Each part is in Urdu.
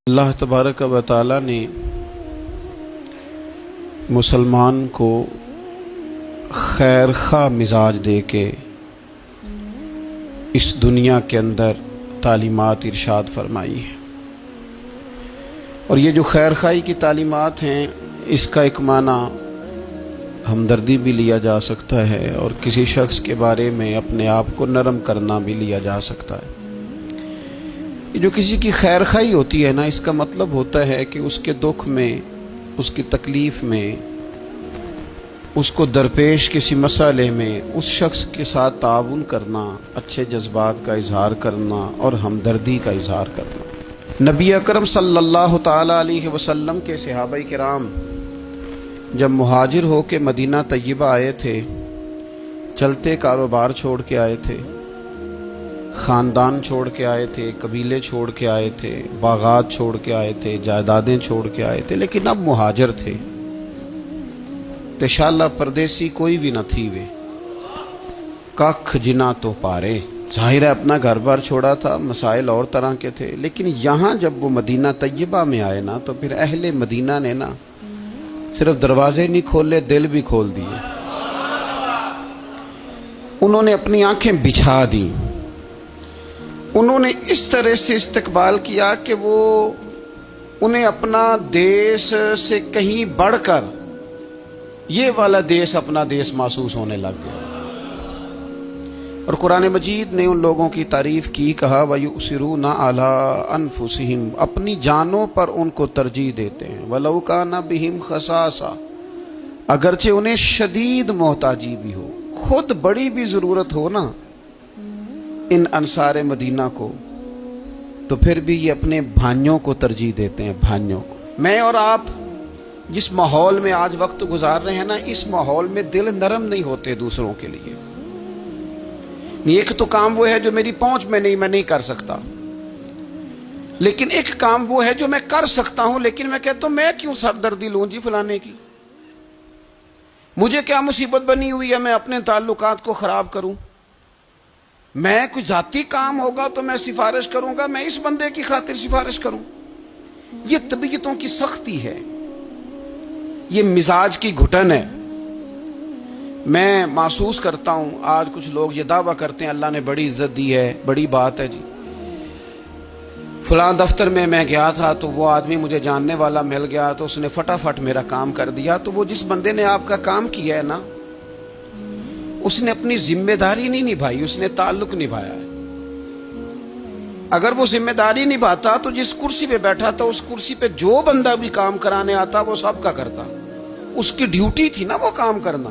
اللہ تبارک و تعالی نے مسلمان کو خیر خواہ مزاج دے کے اس دنیا کے اندر تعلیمات ارشاد فرمائی ہیں، اور یہ جو خیر خواہی کی تعلیمات ہیں اس کا ایک معنی ہمدردی بھی لیا جا سکتا ہے، اور کسی شخص کے بارے میں اپنے آپ کو نرم کرنا بھی لیا جا سکتا ہے۔ یہ جو کسی کی خیر خواہی ہوتی ہے نا، اس کا مطلب ہوتا ہے کہ اس کے دکھ میں، اس کی تکلیف میں، اس کو درپیش کسی مسئلے میں اس شخص کے ساتھ تعاون کرنا، اچھے جذبات کا اظہار کرنا اور ہمدردی کا اظہار کرنا۔ نبی اکرم صلی اللہ تعالی علیہ وسلم کے صحابہ کرام جب مہاجر ہو کے مدینہ طیبہ آئے تھے، چلتے کاروبار چھوڑ کے آئے تھے، خاندان چھوڑ کے آئے تھے، قبیلے چھوڑ کے آئے تھے، باغات چھوڑ کے آئے تھے، جائیدادیں چھوڑ کے آئے تھے، لیکن اب مہاجر تھے۔ تشالہ پردیسی کوئی بھی نہ تھی وے، ککھ جنا تو پارے۔ ظاہر ہے اپنا گھر بار چھوڑا تھا، مسائل اور طرح کے تھے، لیکن یہاں جب وہ مدینہ طیبہ میں آئے نا تو پھر اہل مدینہ نے نا صرف دروازے نہیں کھولے، دل بھی کھول دیے۔ انہوں نے اپنی آنکھیں بچھا دیں، انہوں نے اس طرح سے استقبال کیا کہ وہ انہیں اپنا دیس سے کہیں بڑھ کر یہ والا دیس اپنا دیس محسوس ہونے لگ گیا۔ اور قرآن مجید نے ان لوگوں کی تعریف کی، کہا وَيُؤْثِرُونَ عَلَىٰ أَنفُسِهِمْ، اپنی جانوں پر ان کو ترجیح دیتے ہیں، وَلَوْ كَانَ بِهِمْ خَصَاصَةٌ، اگرچہ انہیں شدید محتاجی بھی ہو، خود بڑی بھی ضرورت ہو نا ان انصار مدینہ کو، تو پھر بھی یہ اپنے بھائیوں کو ترجیح دیتے ہیں، بھائیوں کو۔ میں اور آپ جس ماحول میں آج وقت گزار رہے ہیں نا، اس ماحول میں دل نرم نہیں ہوتے دوسروں کے لیے۔ ایک تو کام وہ ہے جو میری پہنچ میں نہیں، میں نہیں کر سکتا، لیکن ایک کام وہ ہے جو میں کر سکتا ہوں، لیکن میں کہتا ہوں میں کیوں سردردی لوں جی فلانے کی، مجھے کیا مصیبت بنی ہوئی ہے میں اپنے تعلقات کو خراب کروں؟ میں کوئی ذاتی کام ہوگا تو میں سفارش کروں گا، میں اس بندے کی خاطر سفارش کروں؟ یہ طبیعتوں کی سختی ہے، یہ مزاج کی گھٹن ہے۔ میں محسوس کرتا ہوں آج کچھ لوگ یہ دعویٰ کرتے ہیں اللہ نے بڑی عزت دی ہے، بڑی بات ہے جی، فلاں دفتر میں گیا تھا تو وہ آدمی مجھے جاننے والا مل گیا تو اس نے فٹافٹ میرا کام کر دیا۔ تو وہ جس بندے نے آپ کا کام کیا ہے نا، اس نے اپنی ذمہ داری نہیں نبھائی، اس نے تعلق نبھایا ہے۔ اگر وہ ذمہ داری نبھاتا تو جس کرسی پہ بیٹھا تھا اس کرسی پہ جو بندہ بھی کام کرانے آتا وہ سب کا کرتا، اس کی ڈیوٹی تھی نا وہ کام کرنا۔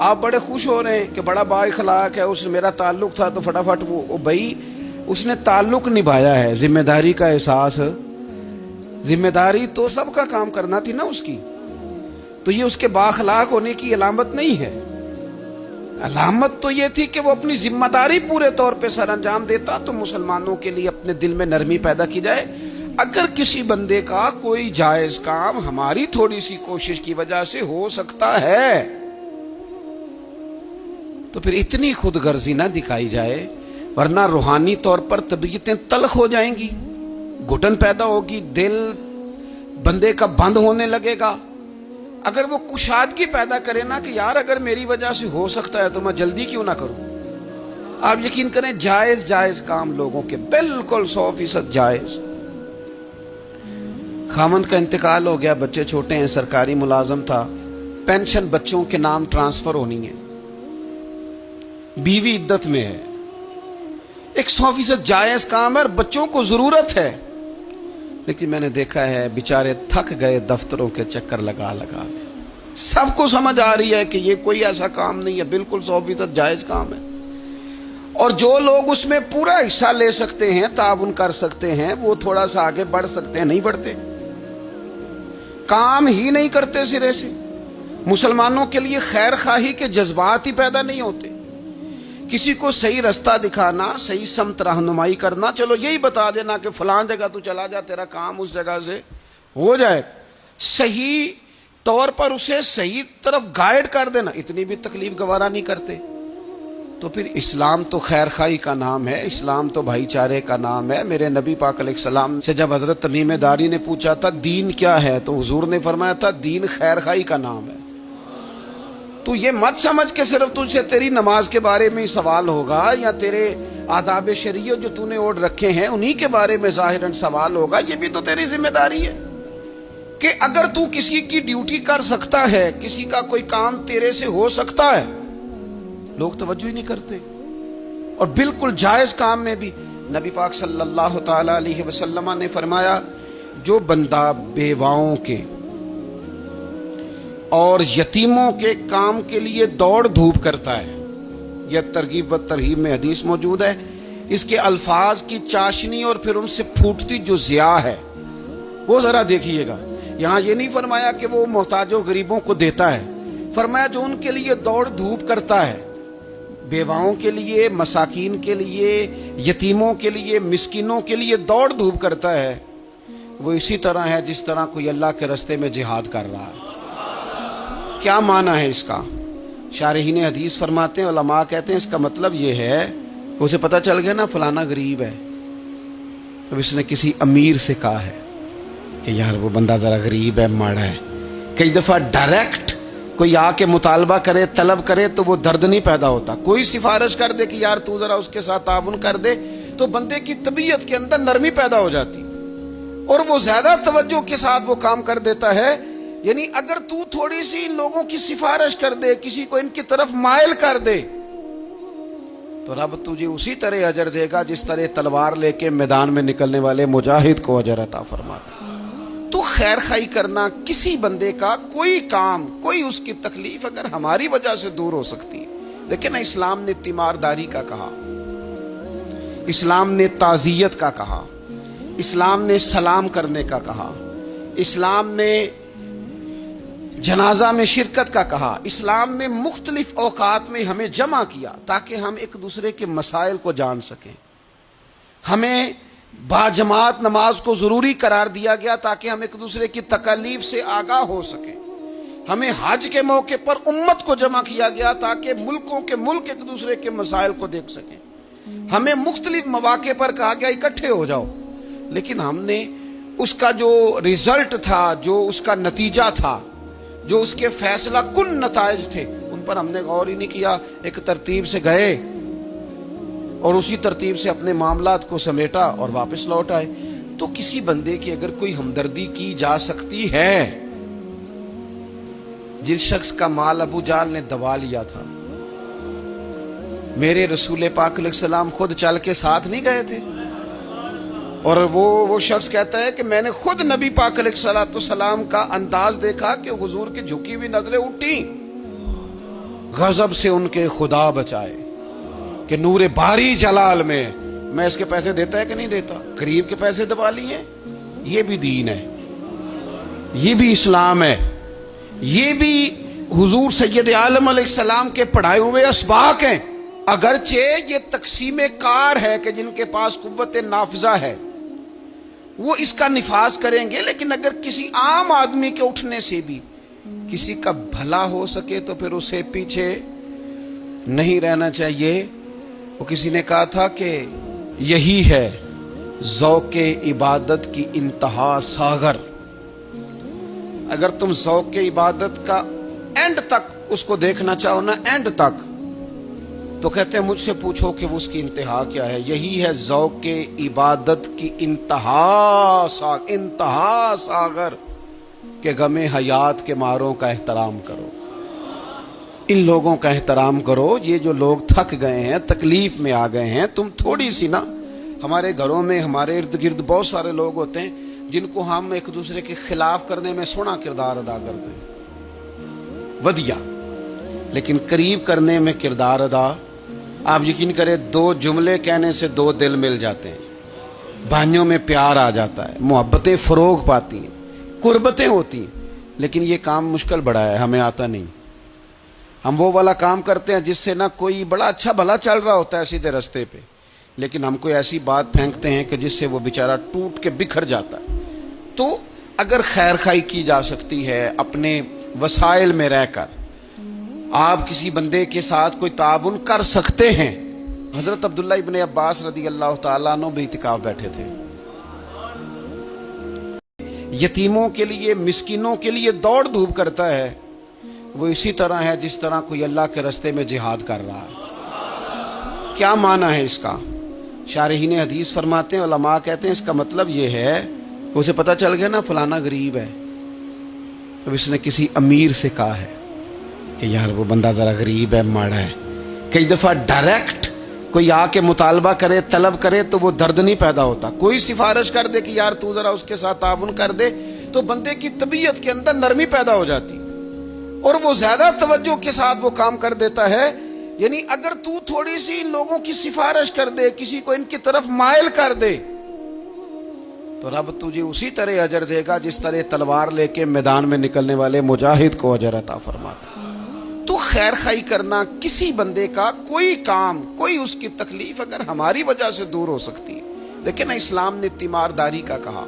آپ بڑے خوش ہو رہے ہیں کہ بڑا با اخلاق ہے، اس نے میرا تعلق تھا تو فٹافٹ وہ بھائی اس نے تعلق نبھایا ہے، ذمہ داری کا احساس، ذمہ داری تو سب کا کام کرنا تھی نا اس کی، تو یہ اس کے با اخلاق ہونے کی علامت نہیں ہے۔ علامت تو یہ تھی کہ وہ اپنی ذمہ داری پورے طور پہ سر انجام دیتا۔ تو مسلمانوں کے لیے اپنے دل میں نرمی پیدا کی جائے، اگر کسی بندے کا کوئی جائز کام ہماری تھوڑی سی کوشش کی وجہ سے ہو سکتا ہے تو پھر اتنی خود غرضی نہ دکھائی جائے، ورنہ روحانی طور پر طبیعتیں تلخ ہو جائیں گی، گھٹن پیدا ہوگی، دل بندے کا بند ہونے لگے گا۔ اگر وہ کشادگی پیدا کرے نا کہ یار اگر میری وجہ سے ہو سکتا ہے تو میں جلدی کیوں نہ کروں۔ آپ یقین کریں جائز کام لوگوں کے بالکل 100% جائز۔ خامند کا انتقال ہو گیا، بچے چھوٹے ہیں، سرکاری ملازم تھا، پینشن بچوں کے نام ٹرانسفر ہونی ہے، بیوی عدت میں ہے، ایک 100% جائز کام ہے اور بچوں کو ضرورت ہے، لیکن میں نے دیکھا ہے بیچارے تھک گئے دفتروں کے چکر لگا لگا کے۔ سب کو سمجھ آ رہی ہے کہ یہ کوئی ایسا کام نہیں ہے، بالکل 100% جائز کام ہے، اور جو لوگ اس میں پورا حصہ لے سکتے ہیں، تعاون کر سکتے ہیں، وہ تھوڑا سا آگے بڑھ سکتے ہیں، نہیں بڑھتے، کام ہی نہیں کرتے سرے سے۔ مسلمانوں کے لیے خیر خواہی کے جذبات ہی پیدا نہیں ہوتے، کسی کو صحیح رستہ دکھانا، صحیح سمت رہنمائی کرنا، چلو یہی بتا دینا کہ فلاں جگہ تو چلا جا، تیرا کام اس جگہ سے ہو جائے، صحیح طور پر اسے صحیح طرف گائیڈ کر دینا، اتنی بھی تکلیف گوارا نہیں کرتے۔ تو پھر اسلام تو خیر خائی کا نام ہے، اسلام تو بھائی چارے کا نام ہے۔ میرے نبی پاک علیہ السلام سے جب حضرت تمیم داری نے پوچھا تھا دین کیا ہے، تو حضور نے فرمایا تھا دین خیر خائی کا نام ہے۔ تو یہ مت سمجھ کہ صرف تجھ سے تیری نماز کے بارے میں ہی سوال ہوگا یا تیرے آداب شریعت جو تو نے اوڑھ رکھے ہیں انہی کے بارے میں ظاہراً سوال ہوگا، یہ بھی تو تیری ذمہ داری ہے کہ اگر تو کسی کی ڈیوٹی کر سکتا ہے، کسی کا کوئی کام تیرے سے ہو سکتا ہے، لوگ توجہ ہی نہیں کرتے۔ اور بالکل جائز کام میں بھی نبی پاک صلی اللہ تعالی علیہ وسلم نے فرمایا جو بندہ بیواؤں کے اور یتیموں کے کام کے لیے دوڑ دھوپ کرتا ہے، یہ ترغیب و ترہیب میں حدیث موجود ہے، اس کے الفاظ کی چاشنی اور پھر ان سے پھوٹتی جو ضیاء ہے وہ ذرا دیکھیے گا۔ یہاں یہ نہیں فرمایا کہ وہ محتاجوں غریبوں کو دیتا ہے، فرمایا جو ان کے لیے دوڑ دھوپ کرتا ہے، بیواؤں کے لیے، مساکین کے لیے، یتیموں کے لیے، مسکینوں کے لیے دوڑ دھوپ کرتا ہے، وہ اسی طرح ہے جس طرح کوئی اللہ کے راستے میں جہاد کر رہا ہے۔ کیا معنی ہے اس کا؟ شارحین حدیث فرماتے ہیں، علماء کہتے ہیں اس کا مطلب یہ ہے کہ اسے پتہ چل گیا نا فلانا غریب ہے، تو اس نے کسی امیر سے کہا ہے کہ یار وہ بندہ ذرا غریب ہے، ماڑا ہے۔ کئی دفعہ ڈائریکٹ کوئی آ کے مطالبہ کرے، طلب کرے تو وہ درد نہیں پیدا ہوتا، کوئی سفارش کر دے کہ یار تو ذرا اس کے ساتھ تعاون کر دے، تو بندے کی طبیعت کے اندر نرمی پیدا ہو جاتی اور وہ زیادہ توجہ کے ساتھ وہ کام کر دیتا ہے۔ یعنی اگر تو تھوڑی سی ان لوگوں کی سفارش کر دے، کسی کو ان کی طرف مائل کر دے، تو رب تجھے اسی طرح اجر دے گا جس طرح تلوار لے کے میدان میں نکلنے والے مجاہد کو اجر عطا فرماتا۔ تو خیر خائی کرنا، کسی بندے کا کوئی کام، کوئی اس کی تکلیف اگر ہماری وجہ سے دور ہو سکتی ہے، لیکن اسلام نے تیمارداری کا کہا، اسلام نے تعزیت کا کہا، اسلام نے سلام کرنے کا کہا، اسلام نے جنازہ میں شرکت کا کہا، اسلام نے مختلف اوقات میں ہمیں جمع کیا تاکہ ہم ایک دوسرے کے مسائل کو جان سکیں۔ ہمیں باجماعت نماز کو ضروری قرار دیا گیا تاکہ ہم ایک دوسرے کی تکالیف سے آگاہ ہو سکیں۔ ہمیں حج کے موقع پر امت کو جمع کیا گیا تاکہ ملکوں کے ملک ایک دوسرے کے مسائل کو دیکھ سکیں۔ ہمیں مختلف مواقع پر کہا گیا اکٹھے ہو جاؤ، لیکن ہم نے اس کا جو رزلٹ تھا، جو اس کا نتیجہ تھا، جو اس کے فیصلہ کن نتائج تھے، ان پر ہم نے غور ہی نہیں کیا۔ ایک ترتیب سے گئے اور اسی ترتیب سے اپنے معاملات کو سمیٹا اور واپس لوٹ آئے۔ تو کسی بندے کی اگر کوئی ہمدردی کی جا سکتی ہے، جس شخص کا مال ابو جال نے دبا لیا تھا، میرے رسول پاک علیہ السلام خود چل کے ساتھ نہیں گئے تھے، اور وہ شخص کہتا ہے کہ میں نے خود نبی پاک علیہ السلام کا انداز دیکھا کہ حضور کی جھکی ہوئی نظریں اٹھی، غضب سے ان کے خدا بچائے کہ نور باری جلال میں اس کے پیسے دیتا ہے کہ نہیں دیتا، قریب کے پیسے دبا لیے۔ یہ بھی دین ہے، یہ بھی اسلام ہے، یہ بھی حضور سید عالم علیہ السلام کے پڑھائے ہوئے اسباق ہیں۔ اگرچہ یہ تقسیم کار ہے کہ جن کے پاس قوت نافذہ ہے وہ اس کا نفاذ کریں گے، لیکن اگر کسی عام آدمی کے اٹھنے سے بھی کسی کا بھلا ہو سکے تو پھر اسے پیچھے نہیں رہنا چاہیے۔ وہ کسی نے کہا تھا کہ یہی ہے ذوق عبادت کی انتہا ساغر۔ اگر تم ذوق عبادت کا اینڈ تک اس کو دیکھنا چاہو نا، اینڈ تک، تو کہتے ہیں مجھ سے پوچھو کہ وہ اس کی انتہا کیا ہے۔ یہی ہے ذوق عبادت کی انتہا ساغر کہ غم حیات کے ماروں کا احترام کرو، ان لوگوں کا احترام کرو۔ یہ جو لوگ تھک گئے ہیں، تکلیف میں آ گئے ہیں، تم تھوڑی سی نا، ہمارے گھروں میں ہمارے ارد گرد بہت سارے لوگ ہوتے ہیں جن کو ہم ایک دوسرے کے خلاف کرنے میں سونا کردار ادا کرتے ہیں، ودیا، لیکن قریب کرنے میں کردار ادا، آپ یقین کریں 2 جملے کہنے سے 2 دل مل جاتے ہیں، بھائیوں میں پیار آ جاتا ہے، محبتیں فروغ پاتی ہیں، قربتیں ہوتی ہیں۔ لیکن یہ کام مشکل بڑا ہے، ہمیں آتا نہیں۔ ہم وہ والا کام کرتے ہیں جس سے نہ کوئی بڑا اچھا بھلا چل رہا ہوتا ہے سیدھے رستے پہ، لیکن ہم کوئی ایسی بات پھینکتے ہیں کہ جس سے وہ بیچارہ ٹوٹ کے بکھر جاتا ہے۔ تو اگر خیر خائی کی جا سکتی ہے اپنے وسائل میں رہ کر، آپ کسی بندے کے ساتھ کوئی تعاون کر سکتے ہیں۔ حضرت عبداللہ ابن عباس رضی اللہ تعالیٰ عنہ بھی اعتکاف بیٹھے تھے۔ یتیموں کے لیے، مسکینوں کے لیے دوڑ دھوپ کرتا ہے، وہ اسی طرح ہے جس طرح کوئی اللہ کے راستے میں جہاد کر رہا ہے۔ کیا معنی ہے اس کا؟ شارحین حدیث فرماتے ہیں، علماء کہتے ہیں اس کا مطلب یہ ہے کہ اسے پتہ چل گیا نا فلانا غریب ہے، تو اس نے کسی امیر سے کہا ہے کہ یار وہ بندہ ذرا غریب ہے، ماڑا ہے۔ کئی دفعہ ڈائریکٹ کوئی آ کے مطالبہ کرے، طلب کرے تو وہ درد نہیں پیدا ہوتا۔ کوئی سفارش کر دے کہ یار تو ذرا اس کے ساتھ تعاون کر دے، تو بندے کی طبیعت کے اندر نرمی پیدا ہو جاتی اور وہ زیادہ توجہ کے ساتھ وہ کام کر دیتا ہے۔ یعنی اگر تو تھوڑی سی ان لوگوں کی سفارش کر دے، کسی کو ان کی طرف مائل کر دے، تو رب تجھے اسی طرح اجر دے گا جس طرح تلوار لے کے میدان میں نکلنے والے مجاہد کو اجر عطا فرماتا۔ تو خیر خائی کرنا، کسی بندے کا کوئی کام، کوئی اس کی تکلیف اگر ہماری وجہ سے دور ہو سکتی ہے، لیکن اسلام نے تیمارداری کا کہا،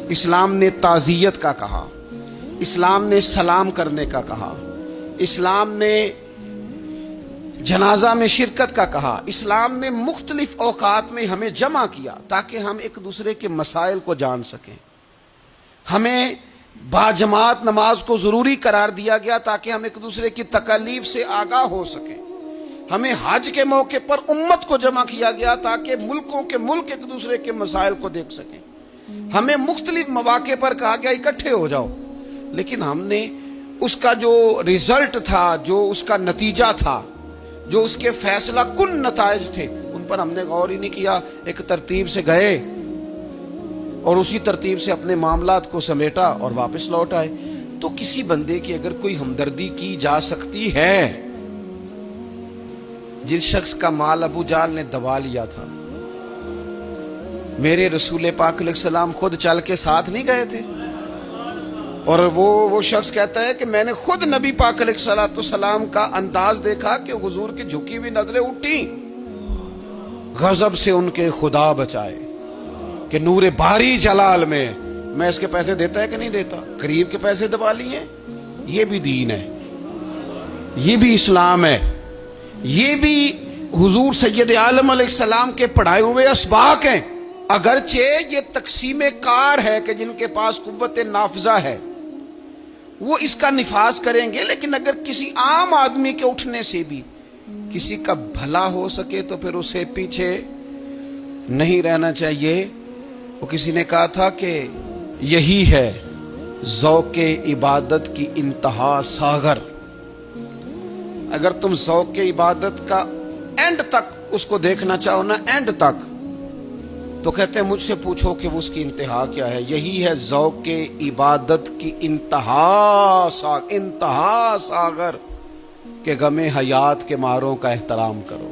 اسلام نے تعزیت کا کہا، اسلام نے سلام کرنے کا کہا، اسلام نے جنازہ میں شرکت کا کہا، اسلام نے مختلف اوقات میں ہمیں جمع کیا تاکہ ہم ایک دوسرے کے مسائل کو جان سکیں۔ ہمیں باجماعت نماز کو ضروری قرار دیا گیا تاکہ ہم ایک دوسرے کی تکالیف سے آگاہ ہو سکیں۔ ہمیں حج کے موقع پر امت کو جمع کیا گیا تاکہ ملکوں کے ملک ایک دوسرے کے مسائل کو دیکھ سکیں۔ ہمیں مختلف مواقع پر کہا گیا اکٹھے ہو جاؤ، لیکن ہم نے اس کا جو رزلٹ تھا، جو اس کا نتیجہ تھا، جو اس کے فیصلہ کن نتائج تھے، ان پر ہم نے غور ہی نہیں کیا۔ ایک ترتیب سے گئے اور اسی ترتیب سے اپنے معاملات کو سمیٹا اور واپس لوٹ آئے۔ تو کسی بندے کی اگر کوئی ہمدردی کی جا سکتی ہے، جس شخص کا مال ابو جہل نے دبا لیا تھا، میرے رسول پاک علیہ السلام خود چل کے ساتھ نہیں گئے تھے، اور وہ شخص کہتا ہے کہ میں نے خود نبی پاک علیہ السلام کا انداز دیکھا کہ حضور کی جھکی ہوئی نظریں اٹھی، غضب سے ان کے خدا بچائے کہ نور باری جلال میں اس کے پیسے دیتا ہے کہ نہیں دیتا، قریب کے پیسے دبا لیے۔ یہ بھی دین ہے، یہ بھی اسلام ہے، یہ بھی حضور سید عالم علیہ السلام کے پڑھائے ہوئے اسباق ہیں۔ اگرچہ یہ تقسیم کار ہے کہ جن کے پاس قوت نافذہ ہے وہ اس کا نفاذ کریں گے، لیکن اگر کسی عام آدمی کے اٹھنے سے بھی کسی کا بھلا ہو سکے تو پھر اسے پیچھے نہیں رہنا چاہیے۔ وہ کسی نے کہا تھا کہ یہی ہے ذوق عبادت کی انتہا ساغر۔ اگر تم ذوق عبادت کا اینڈ تک اس کو دیکھنا چاہو نا، اینڈ تک، تو کہتے ہیں مجھ سے پوچھو کہ وہ اس کی انتہا کیا ہے۔ یہی ہے ذوق عبادت کی انتہا ساغر کہ غم حیات کے ماروں کا احترام کرو۔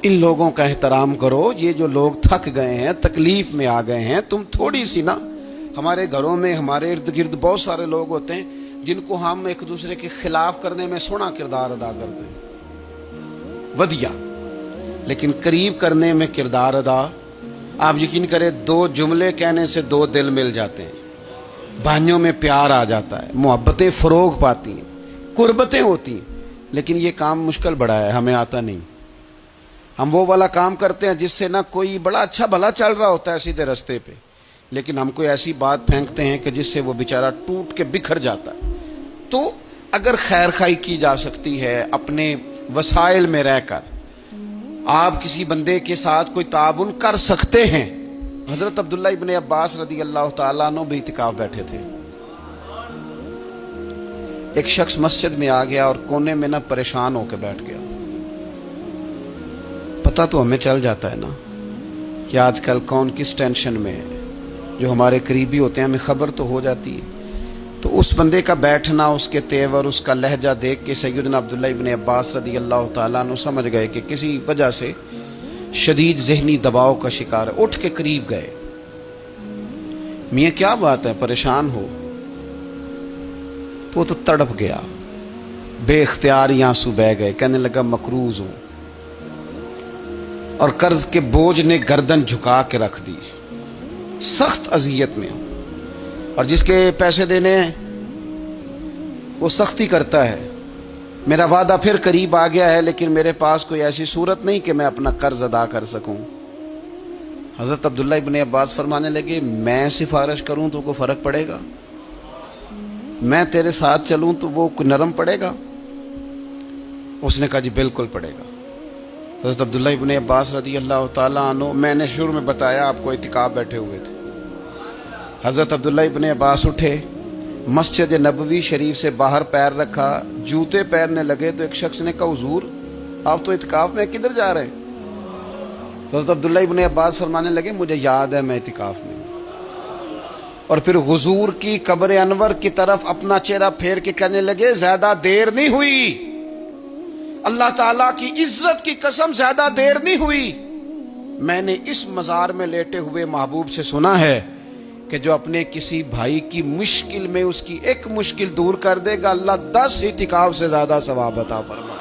ان لوگوں کا احترام کرو، یہ جو لوگ تھک گئے ہیں، تکلیف میں آ گئے ہیں۔ تم تھوڑی سی نا، ہمارے گھروں میں ہمارے ارد گرد بہت سارے لوگ ہوتے ہیں جن کو ہم ایک دوسرے کے خلاف کرنے میں سونا کردار ادا کرتے ہیں، ودیا، لیکن قریب کرنے میں کردار ادا، آپ یقین کریں 2 جملے کہنے سے 2 دل مل جاتے ہیں، بھائیوں میں پیار آ جاتا ہے، محبتیں فروغ پاتی ہیں، قربتیں ہوتی ہیں۔ لیکن یہ کام مشکل بڑا ہے، ہمیں آتا نہیں۔ ہم وہ والا کام کرتے ہیں جس سے نہ کوئی بڑا اچھا بھلا چل رہا ہوتا ہے سیدھے رستے پہ، لیکن ہم کوئی ایسی بات پھینکتے ہیں کہ جس سے وہ بیچارہ ٹوٹ کے بکھر جاتا ہے۔ تو اگر خیر خائی کی جا سکتی ہے اپنے وسائل میں رہ کر، آپ کسی بندے کے ساتھ کوئی تعاون کر سکتے ہیں۔ حضرت عبداللہ ابن عباس رضی اللہ تعالیٰ عنہ بھی اعتکاف بیٹھے تھے۔ ایک شخص مسجد میں آ گیا اور کونے میں نہ پریشان ہو کے بیٹھ گیا۔ پتہ تو ہمیں چل جاتا ہے نا کہ آج کل کون کس ٹینشن میں ہے، جو ہمارے قریبی ہوتے ہیں ہمیں خبر تو ہو جاتی ہے۔ تو اس بندے کا بیٹھنا، اس کے تیور، اس کا لہجہ دیکھ کے سیدنا عبداللہ ابن عباس رضی اللہ تعالیٰ عنہ سمجھ گئے کہ کسی وجہ سے شدید ذہنی دباؤ کا شکار ہے۔ اٹھ کے قریب گئے، میاں کیا بات ہے، پریشان ہو؟ وہ تو تڑپ گیا، بے اختیار ہی آنسو بہہ گئے، کہنے لگا مقروض ہوں اور قرض کے بوجھ نے گردن جھکا کے رکھ دی، سخت اذیت میں ہوں، اور جس کے پیسے دینے ہیں وہ سختی کرتا ہے، میرا وعدہ پھر قریب آ گیا ہے لیکن میرے پاس کوئی ایسی صورت نہیں کہ میں اپنا قرض ادا کر سکوں۔ حضرت عبداللہ ابن عباس فرمانے لگے میں سفارش کروں تو کوئی فرق پڑے گا؟ میں تیرے ساتھ چلوں تو وہ کوئی نرم پڑے گا؟ اس نے کہا جی بالکل پڑے گا۔ حضرت عبداللہ ابن عباس رضی اللہ تعالیٰ عنہ، میں نے شروع میں بتایا آپ کو اعتکاف بیٹھے ہوئے تھے، حضرت عبداللہ ابن عباس اٹھے، مسجد نبوی شریف سے باہر پیر رکھا، جوتے پہننے لگے تو ایک شخص نے کہا حضور آپ تو اعتکاف میں کدھر جا رہے ہیں؟ حضرت عبداللہ ابن عباس فرمانے لگے مجھے یاد ہے میں اعتکاف میں ہوں۔ اور پھر حضور کی قبر انور کی طرف اپنا چہرہ پھیر کے کہنے لگے زیادہ دیر نہیں ہوئی، اللہ تعالیٰ کی عزت کی قسم زیادہ دیر نہیں ہوئی، میں نے اس مزار میں لیٹے ہوئے محبوب سے سنا ہے کہ جو اپنے کسی بھائی کی مشکل میں اس کی ایک مشکل دور کر دے گا، اللہ 10 اعتکاف سے زیادہ ثواب عطا فرمائے۔